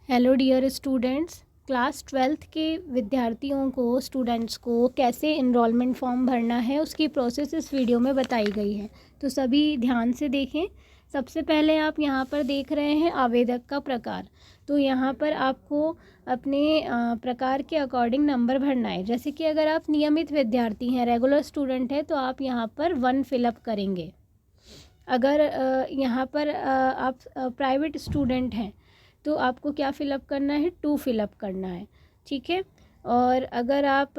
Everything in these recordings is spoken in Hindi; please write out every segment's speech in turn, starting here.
Hello dear students, class 12th के विद्यार्थियों को स्टूडेंट्स को कैसे इनरोलमेंट फॉर्म भरना है उसकी प्रोसेस इस वीडियो में बताई गई है। तो सभी ध्यान से देखें। सबसे पहले आप यहाँ पर देख रहे हैं आवेदक का प्रकार। तो यहाँ पर आपको अपने प्रकार के अकॉर्डिंग नंबर भरना है। जैसे कि अगर आप नियमित विद्यार्थी हैं, रेगुलर स्टूडेंट हैं, तो आप यहाँ पर 1 फिलअप करेंगे। अगर यहाँ पर आप प्राइवेट स्टूडेंट हैं तो आपको क्या फ़िलअप करना है, 2 फिलअप करना है। ठीक है। और अगर आप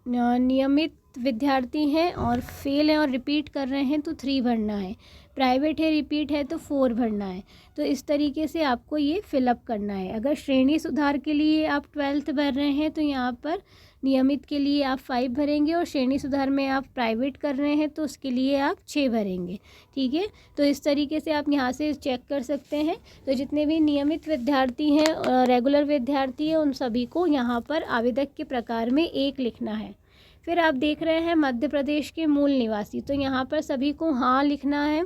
नियमित विद्यार्थी हैं और फेल हैं और रिपीट कर रहे हैं तो 3 भरना है। प्राइवेट है, रिपीट है तो 4 भरना है। तो इस तरीके से आपको ये फिलअप करना है। अगर श्रेणी सुधार के लिए आप 12th भर रहे हैं तो यहाँ पर नियमित के लिए आप 5 भरेंगे और श्रेणी सुधार में आप प्राइवेट कर रहे हैं तो उसके लिए आप 6 भरेंगे। ठीक है। तो इस तरीके से आप यहाँ से चेक कर सकते हैं। तो जितने भी नियमित विद्यार्थी हैं, रेगुलर विद्यार्थी हैं, उन सभी को यहाँ पर आवेदक के प्रकार में 1 लिखना है। फिर आप देख रहे हैं मध्य प्रदेश के मूल निवासी, तो यहाँ पर सभी को हाँ लिखना है।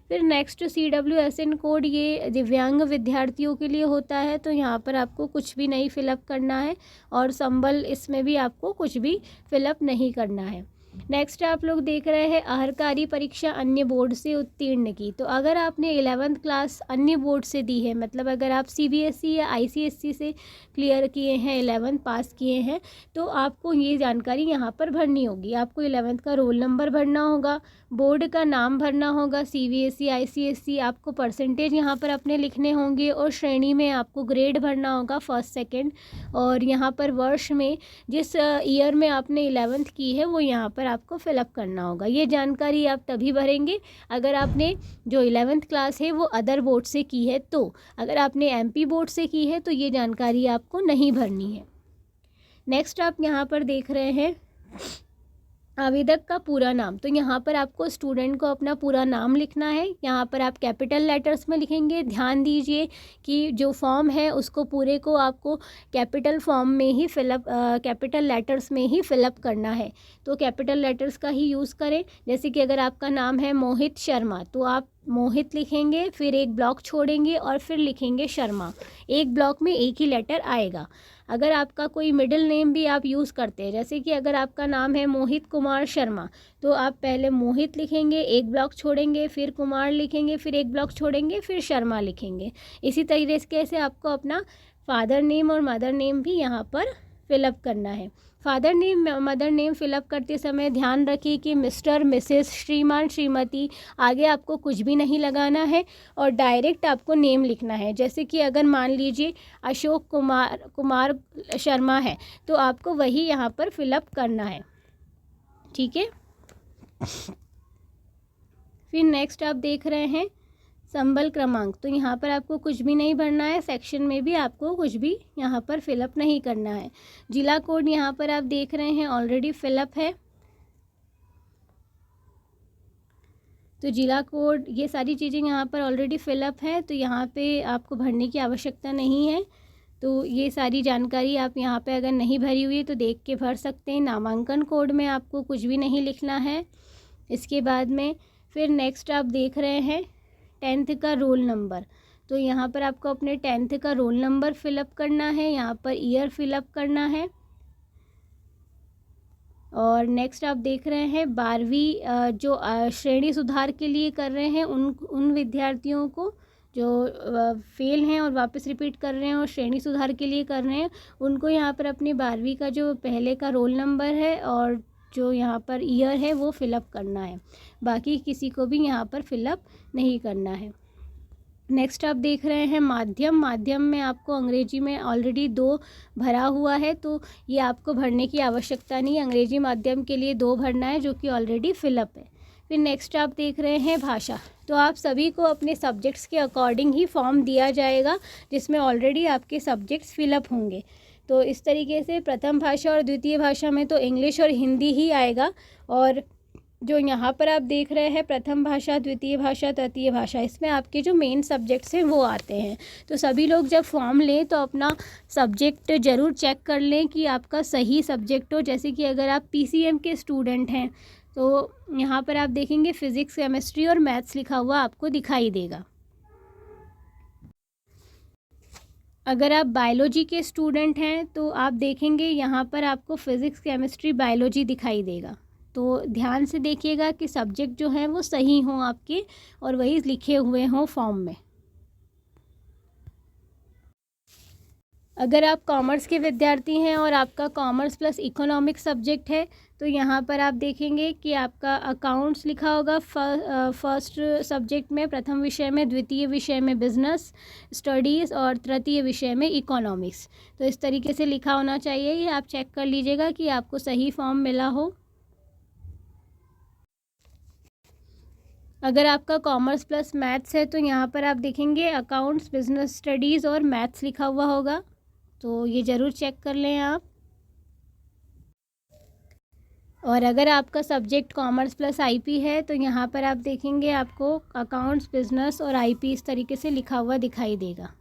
फिर नेक्स्ट CWSN कोड, ये दिव्यांग विद्यार्थियों के लिए होता है, तो यहाँ पर आपको कुछ भी नहीं फिलअप करना है। और संबल, इसमें भी आपको कुछ भी फिलअप नहीं करना है। नेक्स्ट आप लोग देख रहे हैं अहर्कारी परीक्षा अन्य बोर्ड से उत्तीर्ण की। तो अगर आपने 11th क्लास अन्य बोर्ड से दी है, मतलब अगर आप CBSE या ICSE से क्लियर किए हैं, 11th पास किए हैं, तो आपको ये जानकारी यहाँ पर भरनी होगी। आपको 11th का रोल नंबर भरना होगा, बोर्ड का नाम भरना होगा, CBSE ICSE, आपको परसेंटेज यहाँ पर अपने लिखने होंगे और श्रेणी में आपको ग्रेड भरना होगा, फर्स्ट सेकेंड। और यहाँ पर वर्ष में जिस ईयर में आपने 11th की है वो यहाँ पर आपको फिलअप करना होगा। ये जानकारी आप तभी भरेंगे अगर आपने जो 11th क्लास है वो अदर बोर्ड से की है। तो अगर आपने MP बोर्ड से की है तो ये जानकारी आपको नहीं भरनी है। नेक्स्ट आप यहाँ पर देख रहे हैं आवेदक का पूरा नाम। तो यहाँ पर आपको स्टूडेंट को अपना पूरा नाम लिखना है। यहाँ पर आप कैपिटल लेटर्स में लिखेंगे। ध्यान दीजिए कि जो फॉर्म है उसको पूरे को आपको कैपिटल फॉर्म में ही कैपिटल लेटर्स में ही फिलअप करना है। तो कैपिटल लेटर्स का ही यूज़ करें। जैसे कि अगर आपका नाम है मोहित शर्मा तो आप मोहित लिखेंगे, फिर एक ब्लॉक छोड़ेंगे और फिर लिखेंगे शर्मा। एक ब्लॉक में एक ही लेटर आएगा। अगर आपका कोई मिडिल नेम भी आप यूज़ करते हैं, जैसे कि अगर आपका नाम है मोहित कुमार शर्मा, तो आप पहले मोहित लिखेंगे, एक ब्लॉक छोड़ेंगे, फिर कुमार लिखेंगे, फिर एक ब्लॉक छोड़ेंगे, फिर शर्मा लिखेंगे। इसी तरीके से आपको अपना फादर नेम और मदर नेम भी यहाँ पर फिलअप करना है। Father name, mother name fill up करते समय ध्यान रखिए कि मिस्टर, मिसेस, श्रीमान, श्रीमती, आगे आपको कुछ भी नहीं लगाना है और डायरेक्ट आपको नेम लिखना है। जैसे कि अगर मान लीजिए अशोक कुमार शर्मा है तो आपको वही यहाँ पर फिलअप करना है। ठीक है। फिर नेक्स्ट आप देख रहे हैं संबल क्रमांक। तो यहाँ पर आपको कुछ भी नहीं भरना है। सेक्शन में भी आपको कुछ भी यहाँ पर फिलअप नहीं करना है। जिला कोड यहाँ पर आप देख रहे हैं ऑलरेडी फिलअप है। तो जिला कोड, ये सारी चीज़ें यहाँ पर ऑलरेडी फिलअप है, तो यहाँ पे आपको भरने की आवश्यकता नहीं है। तो ये सारी जानकारी आप यहाँ पे अगर नहीं भरी हुई है तो देख के भर सकते हैं। नामांकन कोड में आपको कुछ भी नहीं लिखना है। इसके बाद में फिर नेक्स्ट आप देख रहे हैं 10th का रोल नंबर। तो यहाँ पर आपको अपने 10th का रोल नंबर फिलअप करना है, यहाँ पर ईयर फिलअप करना है। और नेक्स्ट आप देख रहे हैं 12वीं जो श्रेणी सुधार के लिए कर रहे हैं उन विद्यार्थियों को जो फेल हैं और वापस रिपीट कर रहे हैं और श्रेणी सुधार के लिए कर रहे हैं, उनको यहाँ पर अपनी 12वीं का जो पहले का रोल नंबर है और जो यहाँ पर ईयर है वो फिलअप करना है। बाकी किसी को भी यहाँ पर फिलअप नहीं करना है। नेक्स्ट आप देख रहे हैं माध्यम में आपको अंग्रेजी में ऑलरेडी 2 भरा हुआ है, तो ये आपको भरने की आवश्यकता नहीं। अंग्रेजी माध्यम के लिए 2 भरना है जो कि ऑलरेडी फिलअप है। फिर नेक्स्ट आप देख रहे हैं भाषा। तो आप सभी को अपने सब्जेक्ट्स के अकॉर्डिंग ही फॉर्म दिया जाएगा जिसमें ऑलरेडी आपके सब्जेक्ट्स फिलअप होंगे। तो इस तरीके से प्रथम भाषा और द्वितीय भाषा में तो इंग्लिश और हिंदी ही आएगा। और जो यहाँ पर आप देख रहे हैं प्रथम भाषा, द्वितीय भाषा, तृतीय भाषा, इसमें आपके जो मेन सब्जेक्ट्स हैं वो आते हैं। तो सभी लोग जब फॉर्म लें तो अपना सब्जेक्ट ज़रूर चेक कर लें कि आपका सही सब्जेक्ट हो। जैसे कि अगर आप PCM के स्टूडेंट हैं तो यहाँ पर आप देखेंगे फिज़िक्स, केमिस्ट्री और मैथ्स लिखा हुआ आपको दिखाई देगा। अगर आप बायोलॉजी के स्टूडेंट हैं तो आप देखेंगे यहाँ पर आपको फिज़िक्स, केमिस्ट्री, बायोलॉजी दिखाई देगा। तो ध्यान से देखिएगा कि सब्जेक्ट जो हैं वो सही हों आपके और वही लिखे हुए हों फॉर्म में। अगर आप कॉमर्स के विद्यार्थी हैं और आपका कॉमर्स प्लस इकोनॉमिक्स सब्जेक्ट है तो यहाँ पर आप देखेंगे कि आपका अकाउंट्स लिखा होगा फर्स्ट सब्जेक्ट में, प्रथम विषय में, द्वितीय विषय में बिजनेस स्टडीज़ और तृतीय विषय में इकोनॉमिक्स। तो इस तरीके से लिखा होना चाहिए। ये आप चेक कर लीजिएगा कि आपको सही फॉर्म मिला हो। अगर आपका कॉमर्स प्लस मैथ्स है तो यहाँ पर आप देखेंगे अकाउंट्स, बिजनेस स्टडीज़ और मैथ्स लिखा हुआ होगा, तो ये ज़रूर चेक कर लें आप। और अगर आपका सब्जेक्ट कॉमर्स प्लस आईपी है तो यहाँ पर आप देखेंगे आपको अकाउंट्स, बिजनेस और आईपी इस तरीके से लिखा हुआ दिखाई देगा।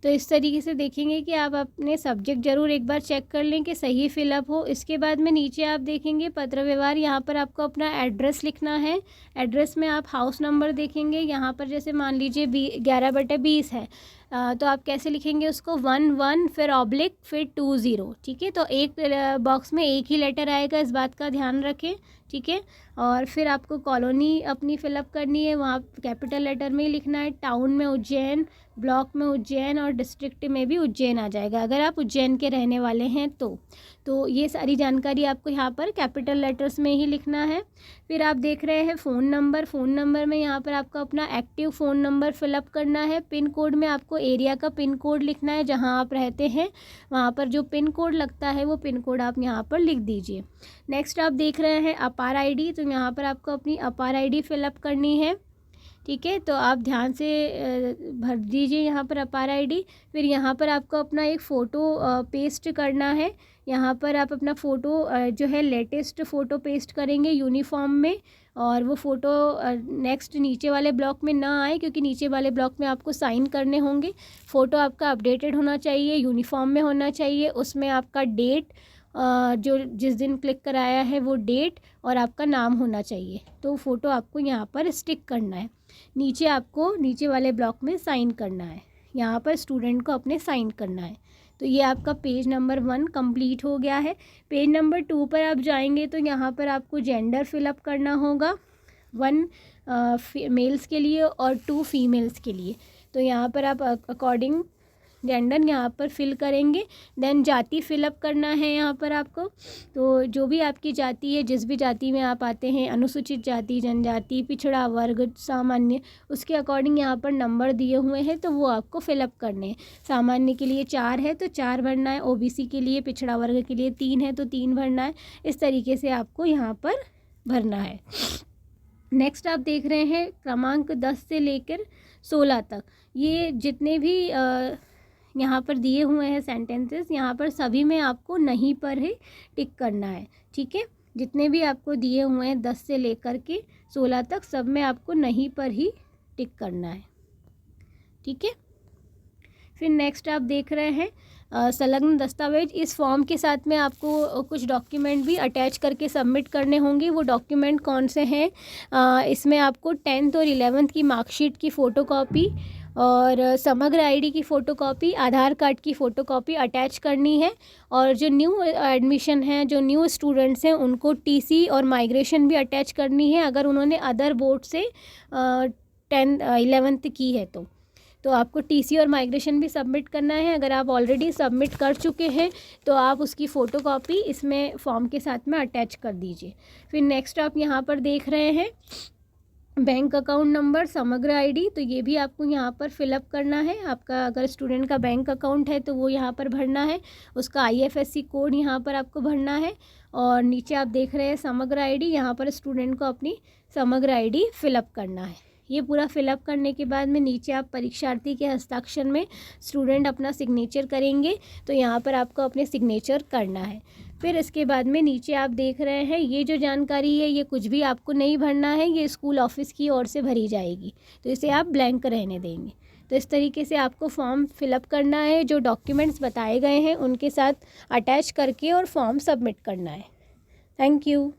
तो इस तरीके से देखेंगे कि आप अपने सब्जेक्ट ज़रूर एक बार चेक कर लें कि सही फिलअप हो। इसके बाद में नीचे आप देखेंगे पत्र व्यवहार, यहाँ पर आपको अपना एड्रेस लिखना है। एड्रेस में आप हाउस नंबर देखेंगे, यहाँ पर जैसे मान लीजिए 11/20 है, तो आप कैसे लिखेंगे उसको 11 फिर ऑब्लिक फिर 20। ठीक है, तो एक बॉक्स में एक ही लेटर आएगा, इस बात का ध्यान रखें। ठीक है, और फिर आपको कॉलोनी अपनी फिलअप करनी है, वहाँ कैपिटल लेटर में ही लिखना है। टाउन में उज्जैन, ब्लॉक में उज्जैन और डिस्ट्रिक्ट में भी उज्जैन आ जाएगा अगर आप उज्जैन के रहने वाले हैं तो ये सारी जानकारी आपको यहाँ पर कैपिटल लेटर्स में ही लिखना है। फिर आप देख रहे हैं फ़ोन नंबर। फ़ोन नंबर में यहाँ पर आपको अपना एक्टिव फ़ोन नंबर फिलअप करना है। पिन कोड में आपको एरिया का पिन कोड लिखना है, जहाँ आप रहते हैं वहाँ पर जो पिन कोड लगता है वो पिन कोड आप यहाँ पर लिख दीजिए। नेक्स्ट आप देख रहे हैं अपार आईडी, तो यहाँ पर आपको अपनी अपार आईडी फिलअप करनी है। ठीक है, तो आप ध्यान से भर दीजिए यहाँ पर अपार आईडी। फिर यहाँ पर आपको अपना एक फ़ोटो पेस्ट करना है। यहाँ पर आप अपना फ़ोटो जो है लेटेस्ट फ़ोटो पेस्ट करेंगे यूनिफॉर्म में, और वो फ़ोटो नेक्स्ट नीचे वाले ब्लॉक में ना आए, क्योंकि नीचे वाले ब्लॉक में आपको साइन करने होंगे। फ़ोटो आपका अपडेटेड होना चाहिए, यूनिफॉर्म में होना चाहिए, उसमें आपका डेट जो जिस दिन क्लिक कराया है वो डेट और आपका नाम होना चाहिए। तो फ़ोटो आपको यहाँ पर स्टिक करना है। नीचे आपको नीचे वाले ब्लॉक में साइन करना है, यहाँ पर स्टूडेंट को अपने साइन करना है। तो ये आपका पेज नंबर 1 कंप्लीट हो गया है। पेज नंबर 2 पर आप जाएंगे तो यहाँ पर आपको जेंडर फिलअप करना होगा, 1 मेल्स के लिए और 2 फीमेल्स के लिए। तो यहाँ पर आप अकॉर्डिंग जेंडर यहाँ पर फिल करेंगे। देन जाति फिलअप करना है यहाँ पर आपको। तो जो भी आपकी जाति है, जिस भी जाति में आप आते हैं, अनुसूचित जाति, जनजाति, पिछड़ा वर्ग, सामान्य, उसके अकॉर्डिंग यहाँ पर नंबर दिए हुए हैं तो वो आपको फिलअप करने हैं। सामान्य के लिए 4 है तो 4 भरना है, ओबीसी के लिए, पिछड़ा वर्ग के लिए 3 है तो 3 भरना है। इस तरीके से आपको यहाँ पर भरना है। नेक्स्ट आप देख रहे हैं क्रमांक 10 से लेकर 16 तक, ये जितने भी यहाँ पर दिए हुए हैं सेंटेंसेस, यहाँ पर सभी में आपको नहीं पर ही टिक करना है। ठीक है, जितने भी आपको दिए हुए हैं 10 से लेकर के 16 तक, सब में आपको नहीं पर ही टिक करना है। ठीक है, फिर नेक्स्ट आप देख रहे हैं संलग्न दस्तावेज। इस फॉर्म के साथ में आपको कुछ डॉक्यूमेंट भी अटैच करके सबमिट करने होंगे। वो डॉक्यूमेंट कौन से हैं? इसमें आपको 10th और 11th की मार्कशीट की फ़ोटोकॉपी और समग्र आईडी की फ़ोटोकॉपी, आधार कार्ड की फ़ोटोकॉपी अटैच करनी है। और जो न्यू एडमिशन है, जो न्यू स्टूडेंट्स हैं, उनको टीसी और माइग्रेशन भी अटैच करनी है अगर उन्होंने अदर बोर्ड से 11th की है तो आपको टीसी और माइग्रेशन भी सबमिट करना है। अगर आप ऑलरेडी सबमिट कर चुके हैं तो आप उसकी फ़ोटोकॉपी इसमें फॉर्म के साथ में अटैच कर दीजिए। फिर नेक्स्ट आप यहाँ पर देख रहे हैं बैंक अकाउंट नंबर, समग्र आईडी, तो ये भी आपको यहाँ पर फिलअप करना है। आपका अगर स्टूडेंट का बैंक अकाउंट है तो वो यहाँ पर भरना है, उसका आईएफएससी कोड यहाँ पर आपको भरना है। और नीचे आप देख रहे हैं समग्र आईडी, यहाँ पर स्टूडेंट को अपनी समग्र आईडी फिलअप करना है। ये पूरा फिलअप करने के बाद में नीचे आप परीक्षार्थी के हस्ताक्षर में स्टूडेंट अपना सिग्नेचर करेंगे, तो यहाँ पर आपको अपने सिग्नेचर करना है। फिर इसके बाद में नीचे आप देख रहे हैं ये जो जानकारी है ये कुछ भी आपको नहीं भरना है, ये स्कूल ऑफिस की ओर से भरी जाएगी, तो इसे आप ब्लैंक रहने देंगे। तो इस तरीके से आपको फॉर्म फिलअप करना है, जो डॉक्यूमेंट्स बताए गए हैं उनके साथ अटैच करके और फॉर्म सबमिट करना है। Thank you.